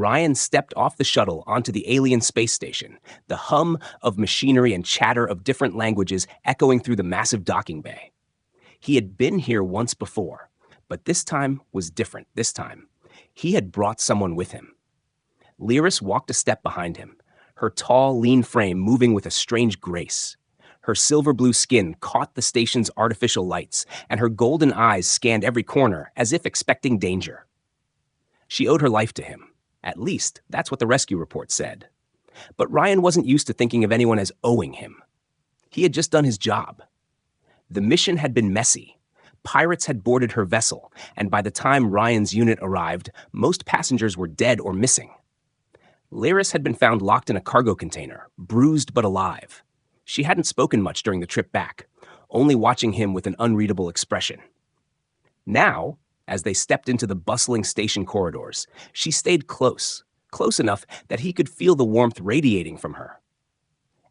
Ryan stepped off the shuttle onto the alien space station, the hum of machinery and chatter of different languages echoing through the massive docking bay. He had been here once before, but this time was different. This time, he had brought someone with him. Lyris walked a step behind him, her tall, lean frame moving with a strange grace. Her silver blue skin caught the station's artificial lights, and her golden eyes scanned every corner as if expecting danger. She owed her life to him. At least, that's what the rescue report said. But Ryan wasn't used to thinking of anyone as owing him. He had just done his job. The mission had been messy. Pirates had boarded her vessel, and by the time Ryan's unit arrived, most passengers were dead or missing. Lyris had been found locked in a cargo container, bruised but alive. She hadn't spoken much during the trip back, only watching him with an unreadable expression. Now, as they stepped into the bustling station corridors, she stayed close enough that he could feel the warmth radiating from her.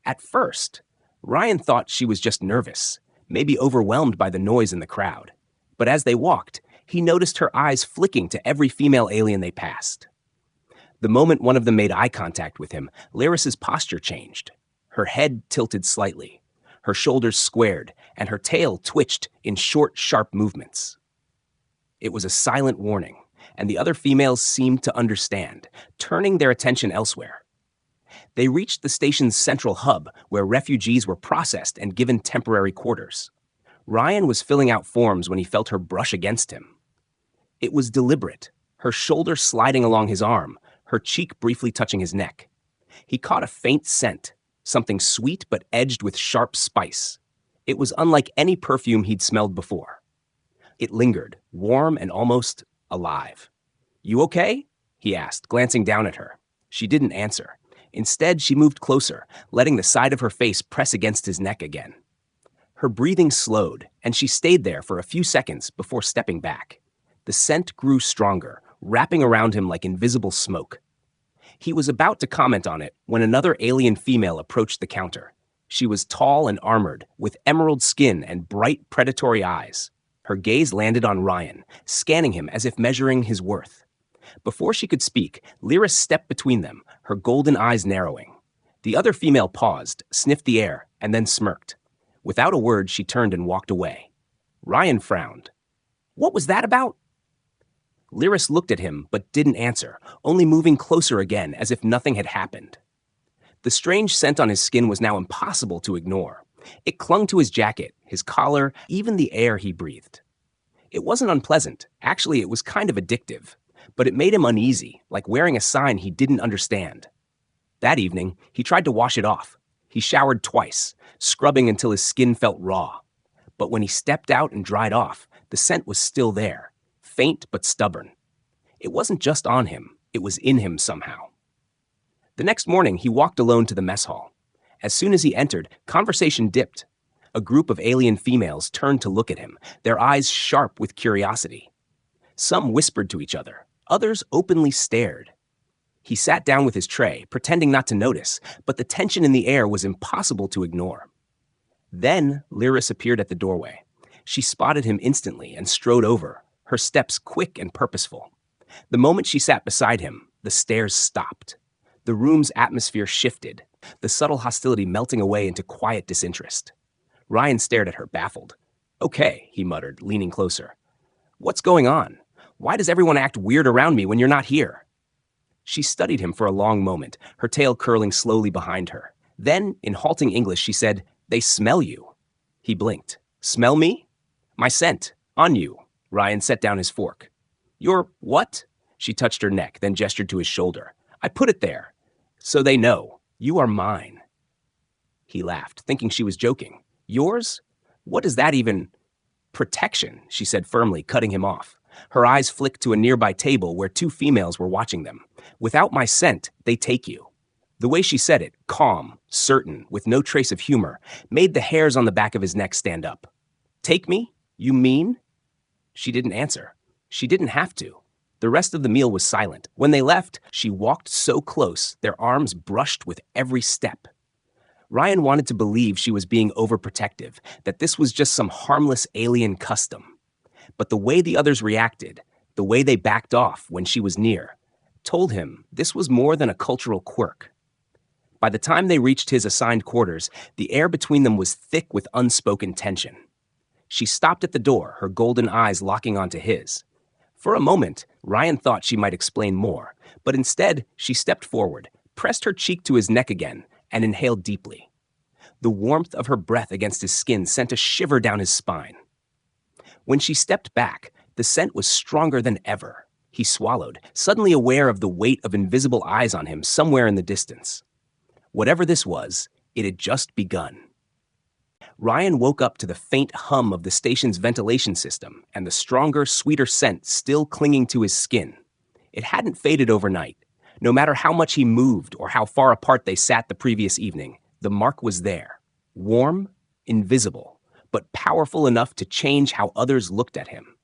At first, Ryan thought she was just nervous, maybe overwhelmed by the noise in the crowd. But as they walked, he noticed her eyes flicking to every female alien they passed. The moment one of them made eye contact with him, Lyris's posture changed. Her head tilted slightly, her shoulders squared, and her tail twitched in short, sharp movements. It was a silent warning, and the other females seemed to understand, turning their attention elsewhere. They reached the station's central hub, where refugees were processed and given temporary quarters. Ryan was filling out forms when he felt her brush against him. It was deliberate, her shoulder sliding along his arm, her cheek briefly touching his neck. He caught a faint scent, something sweet but edged with sharp spice. It was unlike any perfume he'd smelled before. It lingered, warm and almost alive. "You okay?" he asked, glancing down at her. She didn't answer. Instead, she moved closer, letting the side of her face press against his neck again. Her breathing slowed, and she stayed there for a few seconds before stepping back. The scent grew stronger, wrapping around him like invisible smoke. He was about to comment on it when another alien female approached the counter. She was tall and armored, with emerald skin and bright, predatory eyes. Her gaze landed on Ryan, scanning him as if measuring his worth. Before she could speak, Lyris stepped between them, her golden eyes narrowing. The other female paused, sniffed the air, and then smirked. Without a word, she turned and walked away. Ryan frowned. "What was that about?" Lyris looked at him, but didn't answer, only moving closer again as if nothing had happened. The strange scent on his skin was now impossible to ignore. It clung to his jacket, his collar, even the air he breathed. It wasn't unpleasant. Actually, it was kind of addictive. But it made him uneasy, like wearing a sign he didn't understand. That evening, he tried to wash it off. He showered twice, scrubbing until his skin felt raw. But when he stepped out and dried off, the scent was still there. Faint but stubborn. It wasn't just on him, it was in him somehow. The next morning, he walked alone to the mess hall. As soon as he entered, conversation dipped. A group of alien females turned to look at him, their eyes sharp with curiosity. Some whispered to each other, others openly stared. He sat down with his tray, pretending not to notice, but the tension in the air was impossible to ignore. Then Lyris appeared at the doorway. She spotted him instantly and strode over, her steps quick and purposeful. The moment she sat beside him, the stares stopped. The room's atmosphere shifted, the subtle hostility melting away into quiet disinterest. Ryan stared at her, baffled. "Okay," he muttered, leaning closer. "What's going on? Why does everyone act weird around me when you're not here?" She studied him for a long moment, her tail curling slowly behind her. Then, in halting English, she said, "They smell you." He blinked. "Smell me?" "My scent. On you." Ryan set down his fork. "Your what?" She touched her neck, then gestured to his shoulder. "I put it there. So they know. You are mine." He laughed, thinking she was joking. "Yours? What does that even—" "Protection," she said firmly, cutting him off. Her eyes flicked to a nearby table where two females were watching them. "Without my scent, they take you." The way she said it, calm, certain, with no trace of humor, made the hairs on the back of his neck stand up. "Take me? You mean?" She didn't answer. She didn't have to. The rest of the meal was silent. When they left, she walked so close, their arms brushed with every step. Ryan wanted to believe she was being overprotective, that this was just some harmless alien custom. But the way the others reacted, the way they backed off when she was near, told him this was more than a cultural quirk. By the time they reached his assigned quarters, the air between them was thick with unspoken tension. She stopped at the door, her golden eyes locking onto his. For a moment, Ryan thought she might explain more, but instead, she stepped forward, pressed her cheek to his neck again, and inhaled deeply. The warmth of her breath against his skin sent a shiver down his spine. When she stepped back, the scent was stronger than ever. He swallowed, suddenly aware of the weight of invisible eyes on him somewhere in the distance. Whatever this was, it had just begun. Ryan woke up to the faint hum of the station's ventilation system and the stronger, sweeter scent still clinging to his skin. It hadn't faded overnight. No matter how much he moved or how far apart they sat the previous evening, the mark was there. Warm, invisible, but powerful enough to change how others looked at him.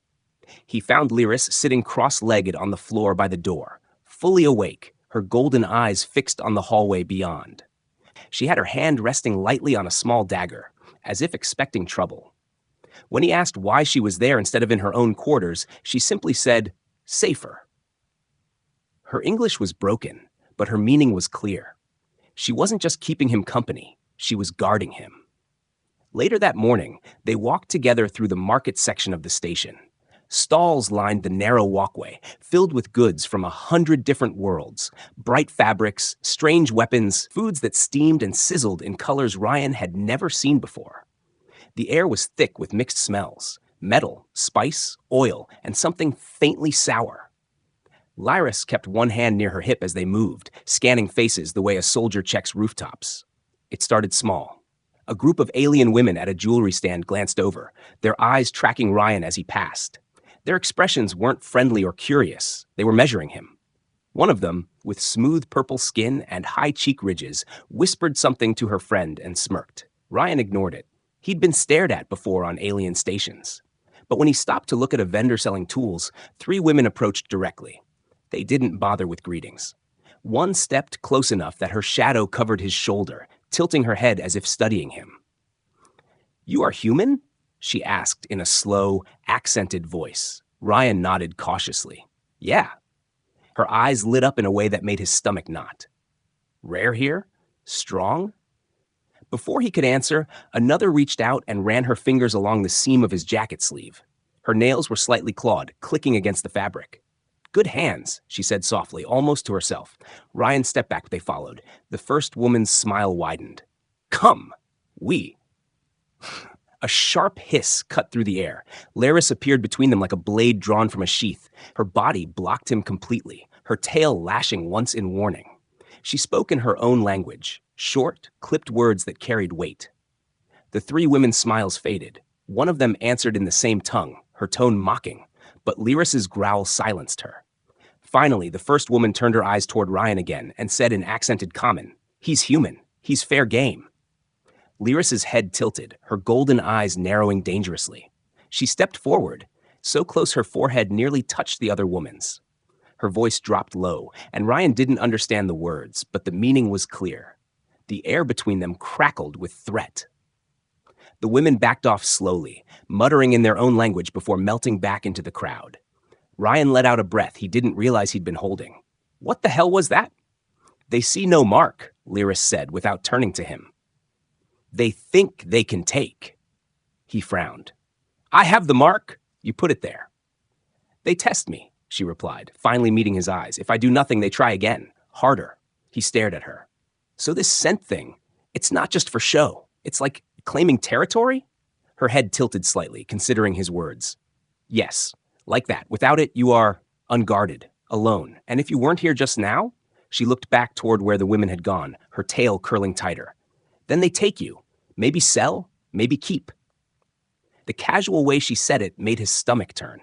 He found Lyris sitting cross-legged on the floor by the door, fully awake, her golden eyes fixed on the hallway beyond. She had her hand resting lightly on a small dagger, as if expecting trouble. When he asked why she was there instead of in her own quarters, she simply said, "Safer." Her English was broken, but her meaning was clear. She wasn't just keeping him company, she was guarding him. Later that morning, they walked together through the market section of the station. Stalls lined the narrow walkway, filled with goods from 100 different worlds, bright fabrics, strange weapons, foods that steamed and sizzled in colors Ryan had never seen before. The air was thick with mixed smells, metal, spice, oil, and something faintly sour. Lyris kept one hand near her hip as they moved, scanning faces the way a soldier checks rooftops. It started small. A group of alien women at a jewelry stand glanced over, their eyes tracking Ryan as he passed. Their expressions weren't friendly or curious. They were measuring him. One of them, with smooth purple skin and high cheek ridges, whispered something to her friend and smirked. Ryan ignored it. He'd been stared at before on alien stations. But when he stopped to look at a vendor selling tools, 3 women approached directly. They didn't bother with greetings. One stepped close enough that her shadow covered his shoulder, tilting her head as if studying him. "You are human?" she asked in a slow, accented voice. Ryan nodded cautiously. "Yeah." Her eyes lit up in a way that made his stomach knot. "Rare here? Strong?" Before he could answer, another reached out and ran her fingers along the seam of his jacket sleeve. Her nails were slightly clawed, clicking against the fabric. "Good hands," she said softly, almost to herself. Ryan stepped back, but they followed. The first woman's smile widened. "Come, we." A sharp hiss cut through the air. Lyris appeared between them like a blade drawn from a sheath. Her body blocked him completely, her tail lashing once in warning. She spoke in her own language, short, clipped words that carried weight. The 3 women's smiles faded. One of them answered in the same tongue, her tone mocking, but Lyris's growl silenced her. Finally, the first woman turned her eyes toward Ryan again and said in accented common, "He's human. He's fair game." Lyris's head tilted, her golden eyes narrowing dangerously. She stepped forward, so close her forehead nearly touched the other woman's. Her voice dropped low, and Ryan didn't understand the words, but the meaning was clear. The air between them crackled with threat. The women backed off slowly, muttering in their own language before melting back into the crowd. Ryan let out a breath he didn't realize he'd been holding. "What the hell was that?" "They see no mark," Lyris said without turning to him. "They think they can take." He frowned. "I have the mark. You put it there." "They test me," she replied, finally meeting his eyes. "If I do nothing, they try again. Harder." He stared at her. "So this scent thing, it's not just for show. It's like claiming territory?" Her head tilted slightly, considering his words. "Yes, like that. Without it, you are unguarded, alone. And if you weren't here just now?" She looked back toward where the women had gone, her tail curling tighter. "Then they take you. Maybe sell, maybe keep." The casual way she said it made his stomach turn.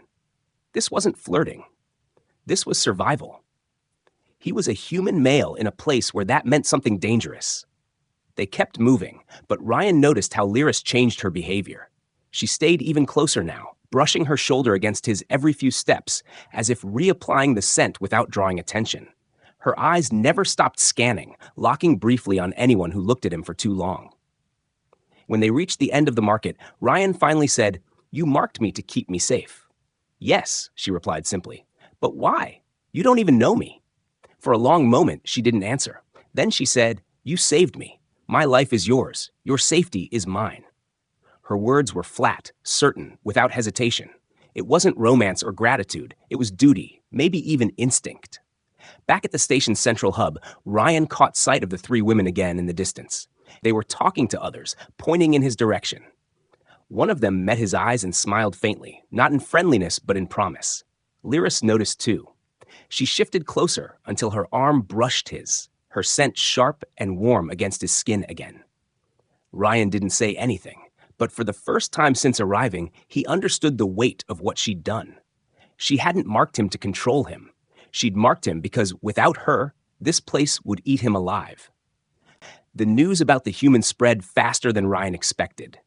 This wasn't flirting. This was survival. He was a human male in a place where that meant something dangerous. They kept moving, but Ryan noticed how Lyris changed her behavior. She stayed even closer now, brushing her shoulder against his every few steps, as if reapplying the scent without drawing attention. Her eyes never stopped scanning, locking briefly on anyone who looked at him for too long. When they reached the end of the market, Ryan finally said, "You marked me to keep me safe." "Yes," she replied simply. "But why? You don't even know me." For a long moment, she didn't answer. Then she said, "You saved me. My life is yours. Your safety is mine." Her words were flat, certain, without hesitation. It wasn't romance or gratitude. It was duty, maybe even instinct. Back at the station's central hub, Ryan caught sight of the three women again in the distance. They were talking to others, pointing in his direction. One of them met his eyes and smiled faintly, not in friendliness but in promise. Lyris noticed too. She shifted closer until her arm brushed his, her scent sharp and warm against his skin again. Ryan didn't say anything, but for the first time since arriving, he understood the weight of what she'd done. She hadn't marked him to control him. She'd marked him because without her, this place would eat him alive. The news about the human spread faster than Ryan expected.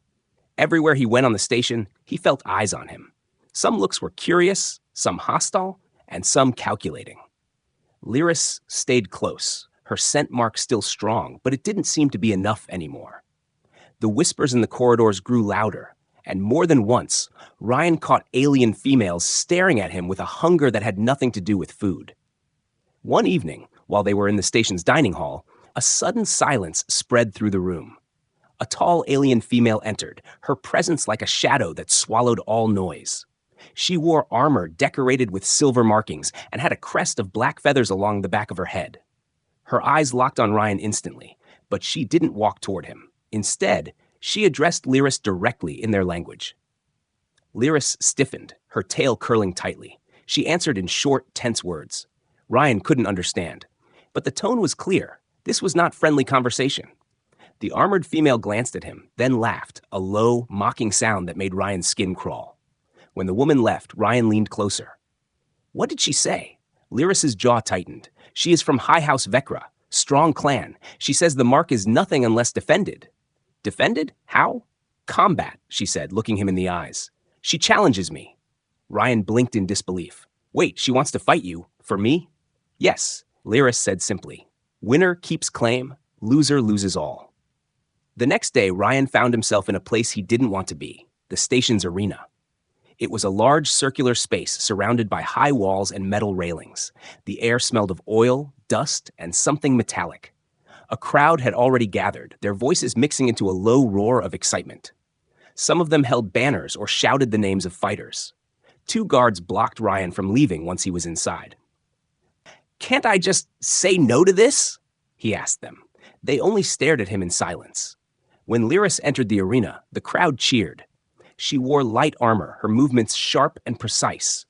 Everywhere he went on the station, he felt eyes on him. Some looks were curious, some hostile, and some calculating. Lyris stayed close, her scent mark still strong, but it didn't seem to be enough anymore. The whispers in the corridors grew louder, and more than once, Ryan caught alien females staring at him with a hunger that had nothing to do with food. One evening, while they were in the station's dining hall, a sudden silence spread through the room. A tall alien female entered, her presence like a shadow that swallowed all noise. She wore armor decorated with silver markings and had a crest of black feathers along the back of her head. Her eyes locked on Ryan instantly, but she didn't walk toward him. Instead, she addressed Lyris directly in their language. Lyris stiffened, her tail curling tightly. She answered in short, tense words. Ryan couldn't understand, but the tone was clear. This was not friendly conversation. The armored female glanced at him, then laughed, a low, mocking sound that made Ryan's skin crawl. When the woman left, Ryan leaned closer. What did she say? Lyris's jaw tightened. She is from High House Vecra, strong clan. She says the mark is nothing unless defended. Defended? How? Combat, she said, looking him in the eyes. She challenges me. Ryan blinked in disbelief. Wait, she wants to fight you? For me? Yes, Lyris said simply. Winner keeps claim, loser loses all. The next day, Ryan found himself in a place he didn't want to be, the station's arena. It was a large circular space surrounded by high walls and metal railings. The air smelled of oil, dust, and something metallic. A crowd had already gathered, their voices mixing into a low roar of excitement. Some of them held banners or shouted the names of fighters. 2 guards blocked Ryan from leaving once he was inside. Can't I just say no to this? He asked them. They only stared at him in silence. When Lyris entered the arena, the crowd cheered. She wore light armor, her movements sharp and precise.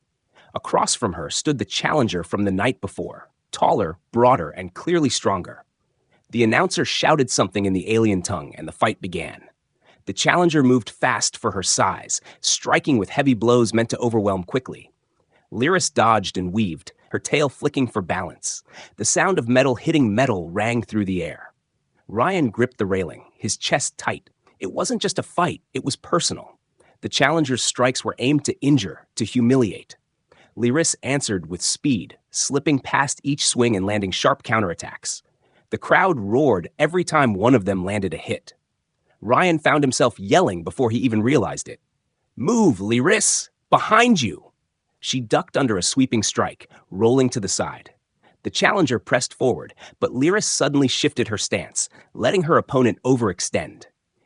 Across from her stood the challenger from the night before, taller, broader, and clearly stronger. The announcer shouted something in the alien tongue, and the fight began. The challenger moved fast for her size, striking with heavy blows meant to overwhelm quickly. Lyris dodged and weaved, her tail flicking for balance. The sound of metal hitting metal rang through the air. Ryan gripped the railing, his chest tight. It wasn't just a fight, it was personal. The challenger's strikes were aimed to injure, to humiliate. Lyris answered with speed, slipping past each swing and landing sharp counterattacks. The crowd roared every time one of them landed a hit. Ryan found himself yelling before he even realized it. Move, Lyris! Behind you! She ducked under a sweeping strike, rolling to the side. The challenger pressed forward, but Lyris suddenly shifted her stance, letting her opponent overextend.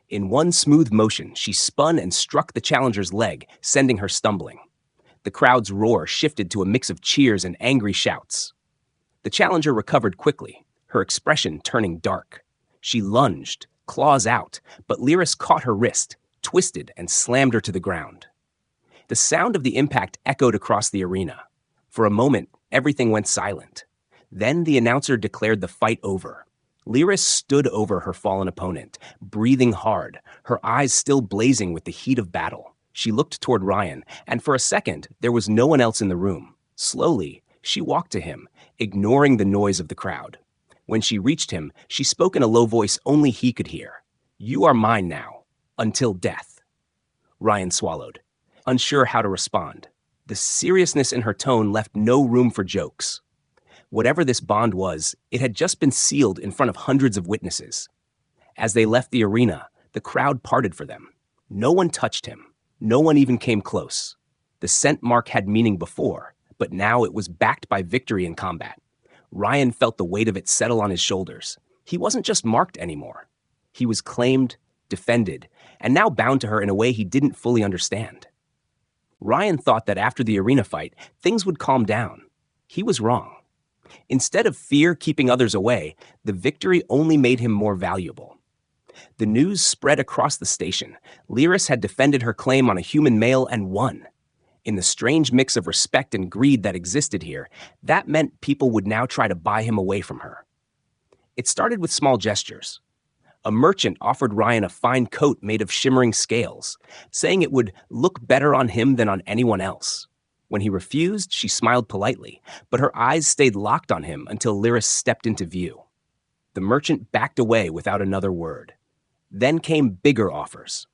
In one smooth motion, she spun and struck the challenger's leg, sending her stumbling. The crowd's roar shifted to a mix of cheers and angry shouts. The challenger recovered quickly, her expression turning dark. She lunged, claws out, but Lyris caught her wrist, twisted, and slammed her to the ground. The sound of the impact echoed across the arena. For a moment, everything went silent. Then the announcer declared the fight over. Lyris stood over her fallen opponent, breathing hard, her eyes still blazing with the heat of battle. She looked toward Ryan, and for a second, there was no one else in the room. Slowly, she walked to him, ignoring the noise of the crowd. When she reached him, she spoke in a low voice only he could hear. You are mine now, until death. Ryan swallowed, unsure how to respond. The seriousness in her tone left no room for jokes. Whatever this bond was, it had just been sealed in front of hundreds of witnesses. As they left the arena, the crowd parted for them. No one touched him. No one even came close. The scent mark had meaning before, but now it was backed by victory in combat. Ryan felt the weight of it settle on his shoulders. He wasn't just marked anymore. He was claimed, defended, and now bound to her in a way he didn't fully understand. Ryan thought that after the arena fight, things would calm down. He was wrong. Instead of fear keeping others away, the victory only made him more valuable. The news spread across the station. Lyris had defended her claim on a human male and won. In the strange mix of respect and greed that existed here, that meant people would now try to buy him away from her. It started with small gestures. A merchant offered Ryan a fine coat made of shimmering scales, saying it would look better on him than on anyone else. When he refused, she smiled politely, but her eyes stayed locked on him until Lyris stepped into view. The merchant backed away without another word. Then came bigger offers.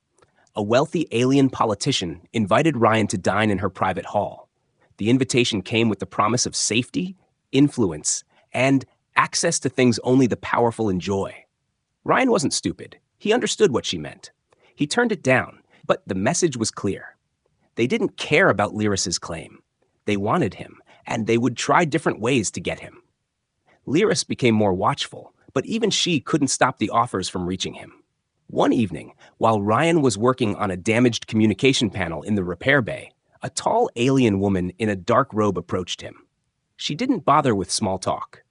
A wealthy alien politician invited Ryan to dine in her private hall. The invitation came with the promise of safety, influence, and access to things only the powerful enjoy. Ryan wasn't stupid. He understood what she meant. He turned it down, but the message was clear. They didn't care about Lyris's claim. They wanted him, and they would try different ways to get him. Lyris became more watchful, but even she couldn't stop the offers from reaching him. One evening, while Ryan was working on a damaged communication panel in the repair bay, a tall alien woman in a dark robe approached him. She didn't bother with small talk.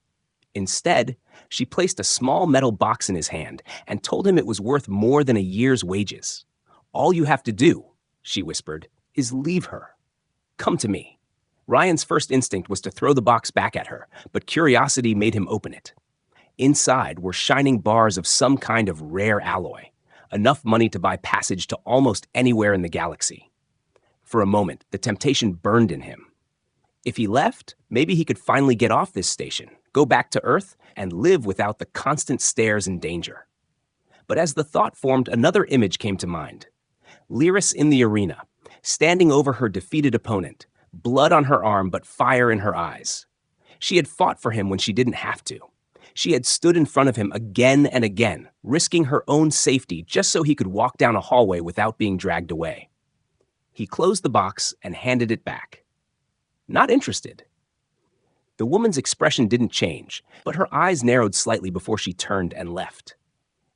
Instead, she placed a small metal box in his hand and told him it was worth more than a year's wages. "All you have to do," she whispered, "is leave her. Come to me." Ryan's first instinct was to throw the box back at her, but curiosity made him open it. Inside were shining bars of some kind of rare alloy, enough money to buy passage to almost anywhere in the galaxy. For a moment, the temptation burned in him. If he left, maybe he could finally get off this station, go back to Earth, and live without the constant stares and danger. But as the thought formed, another image came to mind. Lyris in the arena, standing over her defeated opponent, blood on her arm but fire in her eyes. She had fought for him when she didn't have to. She had stood in front of him again and again, risking her own safety just so he could walk down a hallway without being dragged away. He closed the box and handed it back. Not interested. The woman's expression didn't change, but her eyes narrowed slightly before she turned and left.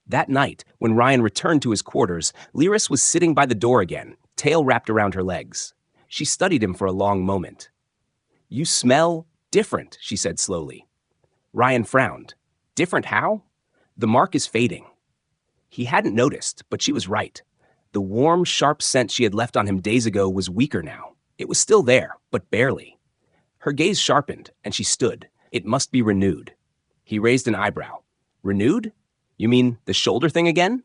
That night, when Ryan returned to his quarters, Lyris was sitting by the door again, tail wrapped around her legs. She studied him for a long moment. "You smell different," she said slowly. Ryan frowned. "Different how?" "The mark is fading." He hadn't noticed, but she was right. The warm, sharp scent she had left on him days ago was weaker now. It was still there, but barely. Her gaze sharpened, and she stood. It must be renewed. He raised an eyebrow. "Renewed? You mean the shoulder thing again?"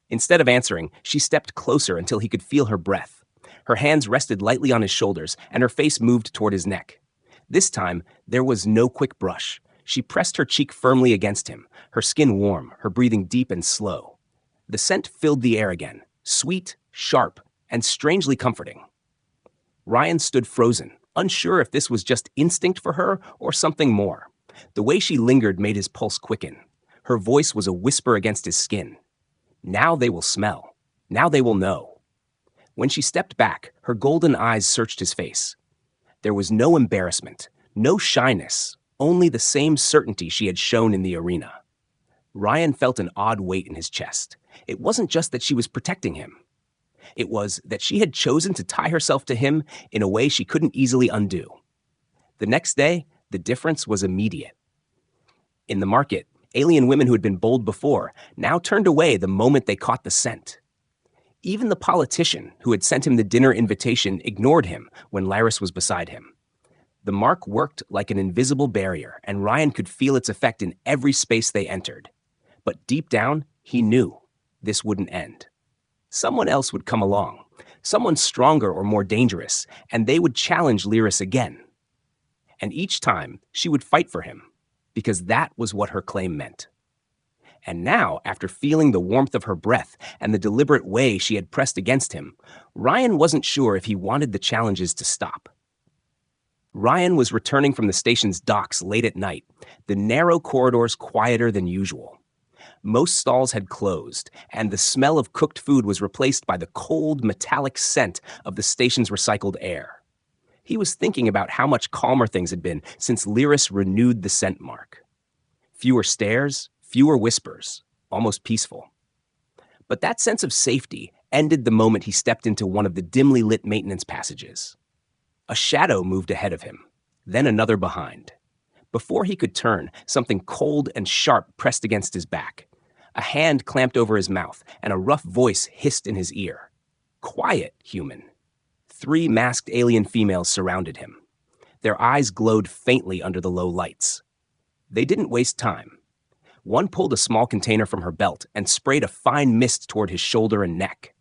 Instead of answering, she stepped closer until he could feel her breath. Her hands rested lightly on his shoulders, and her face moved toward his neck. This time, there was no quick brush. She pressed her cheek firmly against him, her skin warm, her breathing deep and slow. The scent filled the air again, sweet, sharp, and strangely comforting. Ryan stood frozen, unsure if this was just instinct for her or something more. The way she lingered made his pulse quicken. Her voice was a whisper against his skin. "Now they will smell. Now they will know." When she stepped back, her golden eyes searched his face. There was no embarrassment, no shyness, only the same certainty she had shown in the arena. Ryan felt an odd weight in his chest. It wasn't just that she was protecting him. It was that she had chosen to tie herself to him in a way she couldn't easily undo. The next day, the difference was immediate. In the market, alien women who had been bold before now turned away the moment they caught the scent. Even the politician who had sent him the dinner invitation ignored him when Lyris was beside him. The mark worked like an invisible barrier, and Ryan could feel its effect in every space they entered. But deep down, he knew this wouldn't end. Someone else would come along, someone stronger or more dangerous, and they would challenge Lyris again. And each time, she would fight for him, because that was what her claim meant. And now, after feeling the warmth of her breath and the deliberate way she had pressed against him, Ryan wasn't sure if he wanted the challenges to stop. Ryan was returning from the station's docks late at night, the narrow corridors quieter than usual. Most stalls had closed, and the smell of cooked food was replaced by the cold, metallic scent of the station's recycled air. He was thinking about how much calmer things had been since Lyris renewed the scent mark. Fewer stares, fewer whispers, almost peaceful. But that sense of safety ended the moment he stepped into one of the dimly lit maintenance passages. A shadow moved ahead of him, then another behind. Before he could turn, something cold and sharp pressed against his back. A hand clamped over his mouth, and a rough voice hissed in his ear. "Quiet, human." 3 masked alien females surrounded him. Their eyes glowed faintly under the low lights. They didn't waste time. One pulled a small container from her belt and sprayed a fine mist toward his shoulder and neck.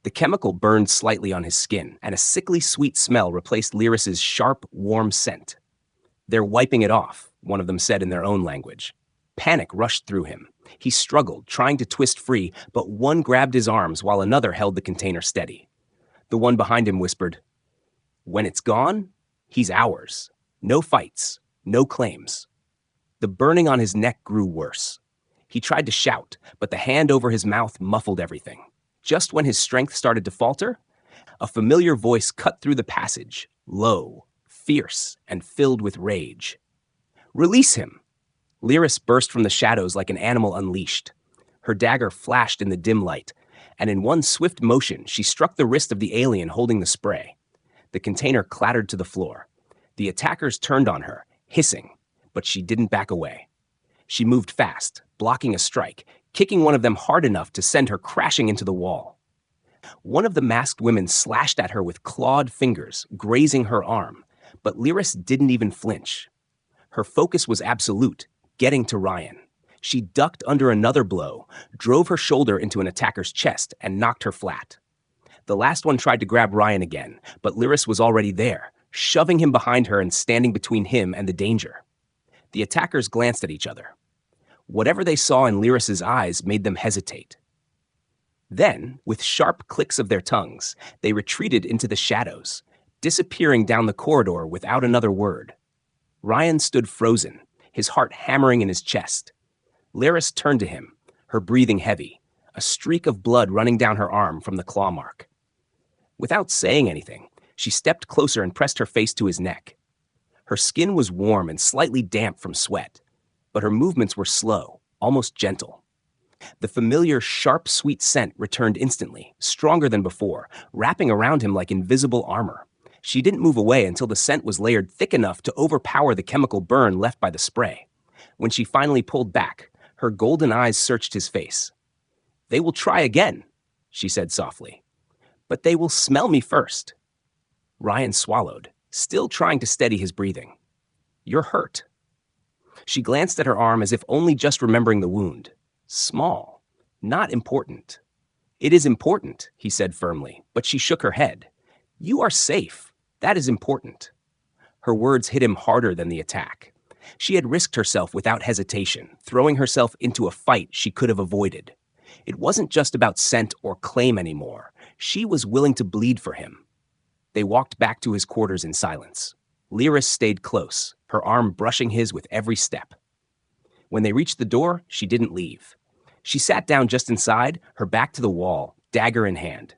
The chemical burned slightly on his skin, and a sickly sweet smell replaced Lyris's sharp, warm scent. "They're wiping it off," one of them said in their own language. Panic rushed through him. He struggled, trying to twist free, but one grabbed his arms while another held the container steady. The one behind him whispered, "When it's gone, he's ours. No fights, no claims." The burning on his neck grew worse. He tried to shout, but the hand over his mouth muffled everything. Just when his strength started to falter, a familiar voice cut through the passage, low, fierce, and filled with rage. "Release him!" Lyris burst from the shadows like an animal unleashed. Her dagger flashed in the dim light, and in one swift motion, she struck the wrist of the alien holding the spray. The container clattered to the floor. The attackers turned on her, hissing, but she didn't back away. She moved fast, blocking a strike, kicking one of them hard enough to send her crashing into the wall. One of the masked women slashed at her with clawed fingers, grazing her arm, but Lyris didn't even flinch. Her focus was absolute, getting to Ryan. She ducked under another blow, drove her shoulder into an attacker's chest, and knocked her flat. The last one tried to grab Ryan again, but Lyris was already there, shoving him behind her and standing between him and the danger. The attackers glanced at each other. Whatever they saw in Lyris's eyes made them hesitate. Then, with sharp clicks of their tongues, they retreated into the shadows, disappearing down the corridor without another word. Ryan stood frozen, his heart hammering in his chest. Lyris turned to him, her breathing heavy, a streak of blood running down her arm from the claw mark. Without saying anything, she stepped closer and pressed her face to his neck. Her skin was warm and slightly damp from sweat, but her movements were slow, almost gentle. The familiar, sharp, sweet scent returned instantly, stronger than before, wrapping around him like invisible armor. She didn't move away until the scent was layered thick enough to overpower the chemical burn left by the spray. When she finally pulled back, her golden eyes searched his face. "They will try again," she said softly. "But they will smell me first." Ryan swallowed, still trying to steady his breathing. "You're hurt." She glanced at her arm as if only just remembering the wound. Small, not important. "It is important," he said firmly, but she shook her head. "You are safe. That is important." Her words hit him harder than the attack. She had risked herself without hesitation, throwing herself into a fight she could have avoided. It wasn't just about scent or claim anymore. She was willing to bleed for him. They walked back to his quarters in silence. Lyris stayed close, her arm brushing his with every step. When they reached the door, she didn't leave. She sat down just inside, her back to the wall, dagger in hand.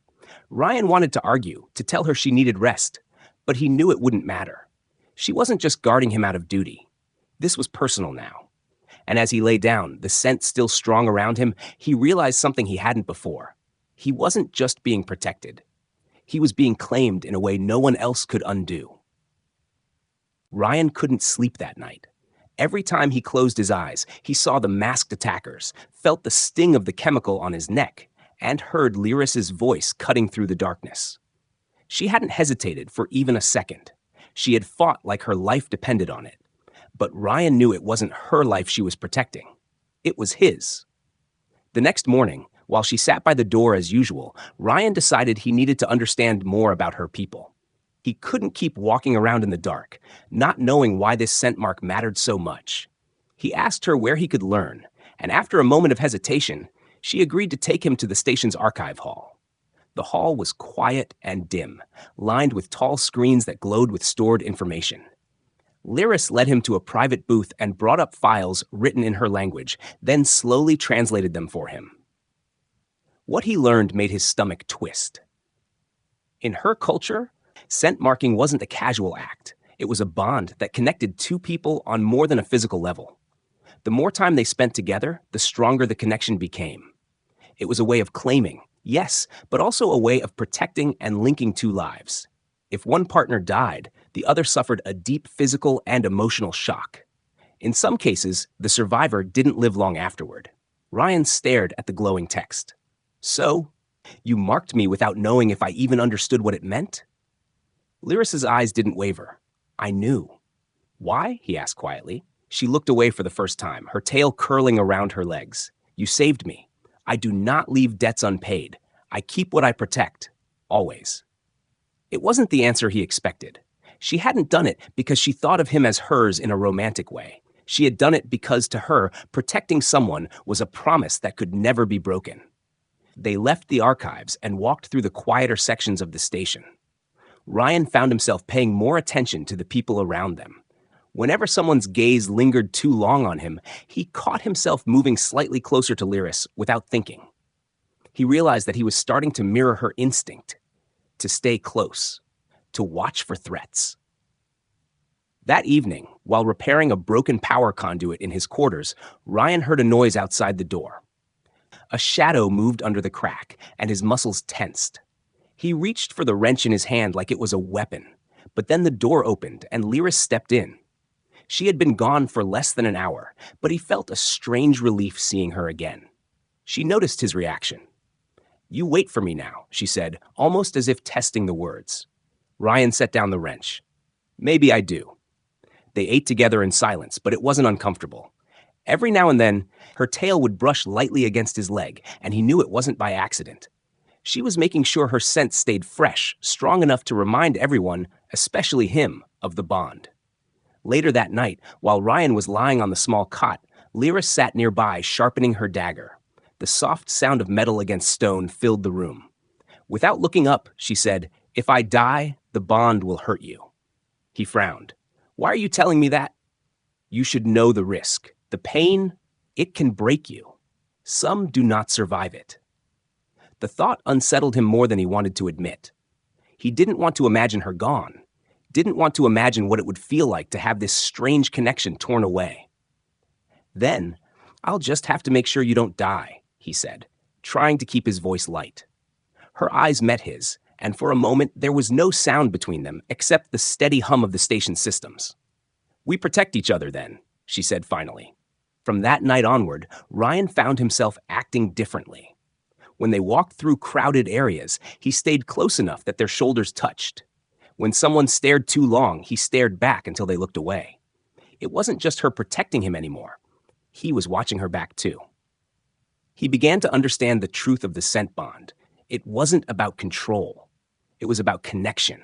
Ryan wanted to argue, to tell her she needed rest, but he knew it wouldn't matter. She wasn't just guarding him out of duty. This was personal now. And as he lay down, the scent still strong around him, he realized something he hadn't before. He wasn't just being protected. He was being claimed in a way no one else could undo. Ryan couldn't sleep that night. Every time he closed his eyes, he saw the masked attackers, felt the sting of the chemical on his neck, and heard Lyris's voice cutting through the darkness. She hadn't hesitated for even a second. She had fought like her life depended on it. But Ryan knew it wasn't her life she was protecting. It was his. The next morning, while she sat by the door as usual, Ryan decided he needed to understand more about her people. He couldn't keep walking around in the dark, not knowing why this scent mark mattered so much. He asked her where he could learn, and after a moment of hesitation, she agreed to take him to the station's archive hall. The hall was quiet and dim, lined with tall screens that glowed with stored information. Lyris led him to a private booth and brought up files written in her language, then slowly translated them for him. What he learned made his stomach twist. In her culture, Scent marking wasn't a casual act. It was a bond that connected two people on more than a physical level. The more time they spent together, the stronger the connection became. It was a way of claiming, yes, but also a way of protecting and linking two lives. If one partner died, the other suffered a deep physical and emotional shock. In some cases, the survivor didn't live long afterward. Ryan stared at the glowing text. So, you marked me without knowing if I even understood what it meant? Lyris's eyes didn't waver. I knew. Why? He asked quietly. She looked away for the first time, her tail curling around her legs. You saved me. I do not leave debts unpaid. I keep what I protect. Always. It wasn't the answer he expected. She hadn't done it because she thought of him as hers in a romantic way. She had done it because, to her, protecting someone was a promise that could never be broken. They left the archives and walked through the quieter sections of the station. Ryan found himself paying more attention to the people around them. Whenever someone's gaze lingered too long on him, he caught himself moving slightly closer to Lyris without thinking. He realized that he was starting to mirror her instinct, to stay close, to watch for threats. That evening, while repairing a broken power conduit in his quarters, Ryan heard a noise outside the door. A shadow moved under the crack, and his muscles tensed. He reached for the wrench in his hand like it was a weapon, but then the door opened and Lyris stepped in. She had been gone for less than an hour, but he felt a strange relief seeing her again. She noticed his reaction. You wait for me now, she said, almost as if testing the words. Ryan set down the wrench. Maybe I do. They ate together in silence, but it wasn't uncomfortable. Every now and then, her tail would brush lightly against his leg, and he knew it wasn't by accident. She was making sure her scent stayed fresh, strong enough to remind everyone, especially him, of the bond. Later that night, while Ryan was lying on the small cot, Lyris sat nearby, sharpening her dagger. The soft sound of metal against stone filled the room. Without looking up, she said, If I die, the bond will hurt you. He frowned. Why are you telling me that? You should know the risk. The pain, it can break you. Some do not survive it. The thought unsettled him more than he wanted to admit. He didn't want to imagine her gone. Didn't want to imagine what it would feel like to have this strange connection torn away. Then, I'll just have to make sure you don't die, he said, trying to keep his voice light. Her eyes met his, and for a moment there was no sound between them except the steady hum of the station's systems. We protect each other then, she said finally. From that night onward, Ryan found himself acting differently. When they walked through crowded areas, he stayed close enough that their shoulders touched. When someone stared too long, he stared back until they looked away. It wasn't just her protecting him anymore. He was watching her back too. He began to understand the truth of the scent bond. It wasn't about control. It was about connection,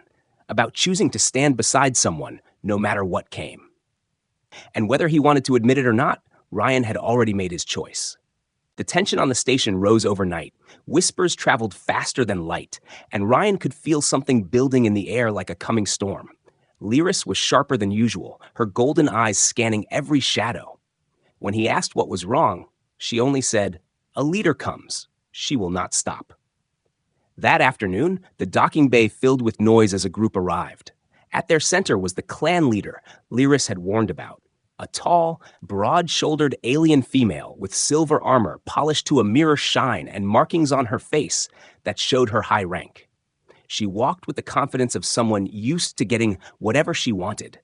about choosing to stand beside someone no matter what came. And whether he wanted to admit it or not, Ryan had already made his choice. The tension on the station rose overnight. Whispers traveled faster than light, and Ryan could feel something building in the air like a coming storm. Lyris was sharper than usual, her golden eyes scanning every shadow. When he asked what was wrong, she only said, "A leader comes. She will not stop." That afternoon, the docking bay filled with noise as a group arrived. At their center was the clan leader Lyris had warned about. A tall, broad-shouldered alien female with silver armor polished to a mirror shine and markings on her face that showed her high rank. She walked with the confidence of someone used to getting whatever she wanted,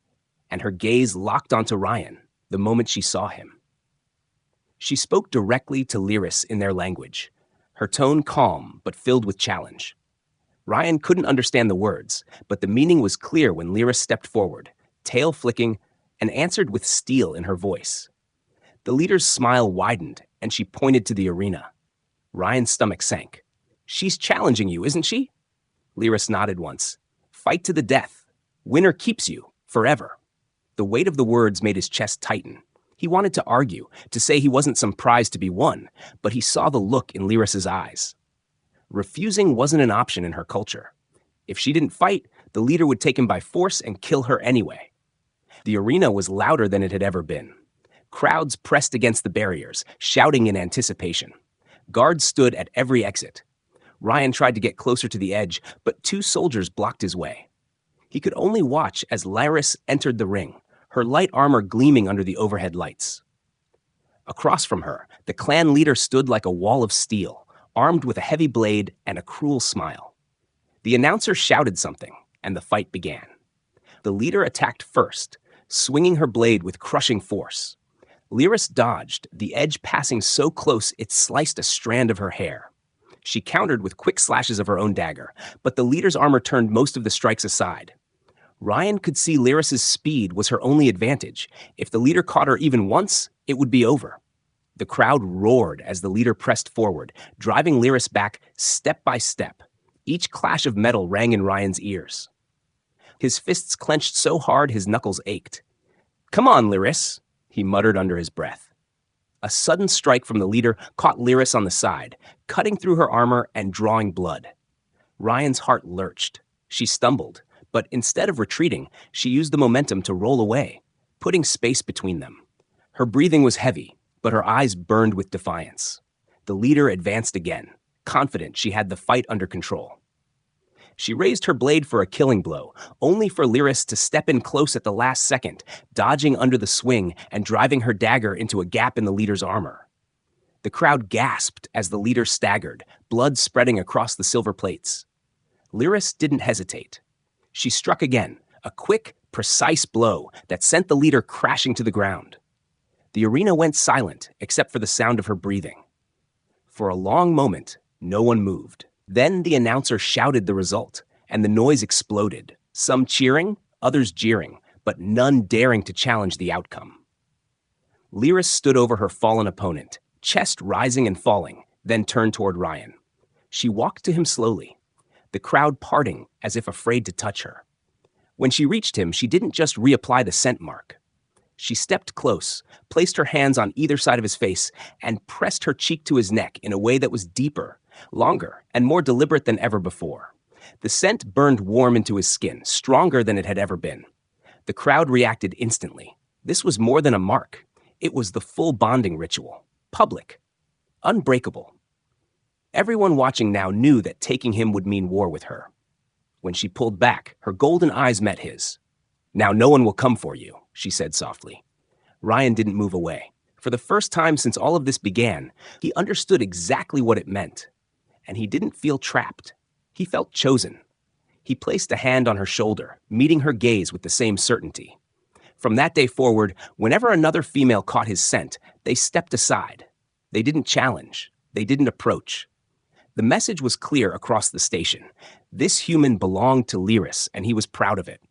and her gaze locked onto Ryan the moment she saw him. She spoke directly to Lyris in their language, her tone calm but filled with challenge. Ryan couldn't understand the words, but the meaning was clear when Lyris stepped forward, tail flicking, and answered with steel in her voice. The leader's smile widened, and she pointed to the arena. Ryan's stomach sank. "She's challenging you, isn't she?" Lyris nodded once. "Fight to the death. Winner keeps you, forever." The weight of the words made his chest tighten. He wanted to argue, to say he wasn't some prize to be won, but he saw the look in Lyris's eyes. Refusing wasn't an option in her culture. If she didn't fight, the leader would take him by force and kill her anyway. The arena was louder than it had ever been. Crowds pressed against the barriers, shouting in anticipation. Guards stood at every exit. Ryan tried to get closer to the edge, but two soldiers blocked his way. He could only watch as Lyris entered the ring, her light armor gleaming under the overhead lights. Across from her, the clan leader stood like a wall of steel, armed with a heavy blade and a cruel smile. The announcer shouted something, and the fight began. The leader attacked first, swinging her blade with crushing force. Lyris dodged, the edge passing so close it sliced a strand of her hair. She countered with quick slashes of her own dagger, but the leader's armor turned most of the strikes aside. Ryan could see Lyris's speed was her only advantage. If the leader caught her even once, it would be over. The crowd roared as the leader pressed forward, driving Lyris back step by step. Each clash of metal rang in Ryan's ears. His fists clenched so hard his knuckles ached. "Come on, Lyris," he muttered under his breath. A sudden strike from the leader caught Lyris on the side, cutting through her armor and drawing blood. Ryan's heart lurched. She stumbled, but instead of retreating, she used the momentum to roll away, putting space between them. Her breathing was heavy, but her eyes burned with defiance. The leader advanced again, confident she had the fight under control. She raised her blade for a killing blow, only for Lyris to step in close at the last second, dodging under the swing and driving her dagger into a gap in the leader's armor. The crowd gasped as the leader staggered, blood spreading across the silver plates. Lyris didn't hesitate. She struck again, a quick, precise blow that sent the leader crashing to the ground. The arena went silent, except for the sound of her breathing. For a long moment, no one moved. Then the announcer shouted the result, and the noise exploded, some cheering, others jeering, but none daring to challenge the outcome. Lyris stood over her fallen opponent, chest rising and falling, then turned toward Ryan. She walked to him slowly, the crowd parting as if afraid to touch her. When she reached him, she didn't just reapply the scent mark. She stepped close, placed her hands on either side of his face, and pressed her cheek to his neck in a way that was deeper, longer, and more deliberate than ever before. The scent burned warm into his skin, stronger than it had ever been. The crowd reacted instantly. This was more than a mark. It was the full bonding ritual. Public. Unbreakable. Everyone watching now knew that taking him would mean war with her. When she pulled back, her golden eyes met his. "Now no one will come for you," she said softly. Ryan didn't move away. For the first time since all of this began, he understood exactly what it meant. And he didn't feel trapped. He felt chosen. He placed a hand on her shoulder, meeting her gaze with the same certainty. From that day forward, whenever another female caught his scent, they stepped aside. They didn't challenge. They didn't approach. The message was clear across the station. This human belonged to Lyris, and he was proud of it.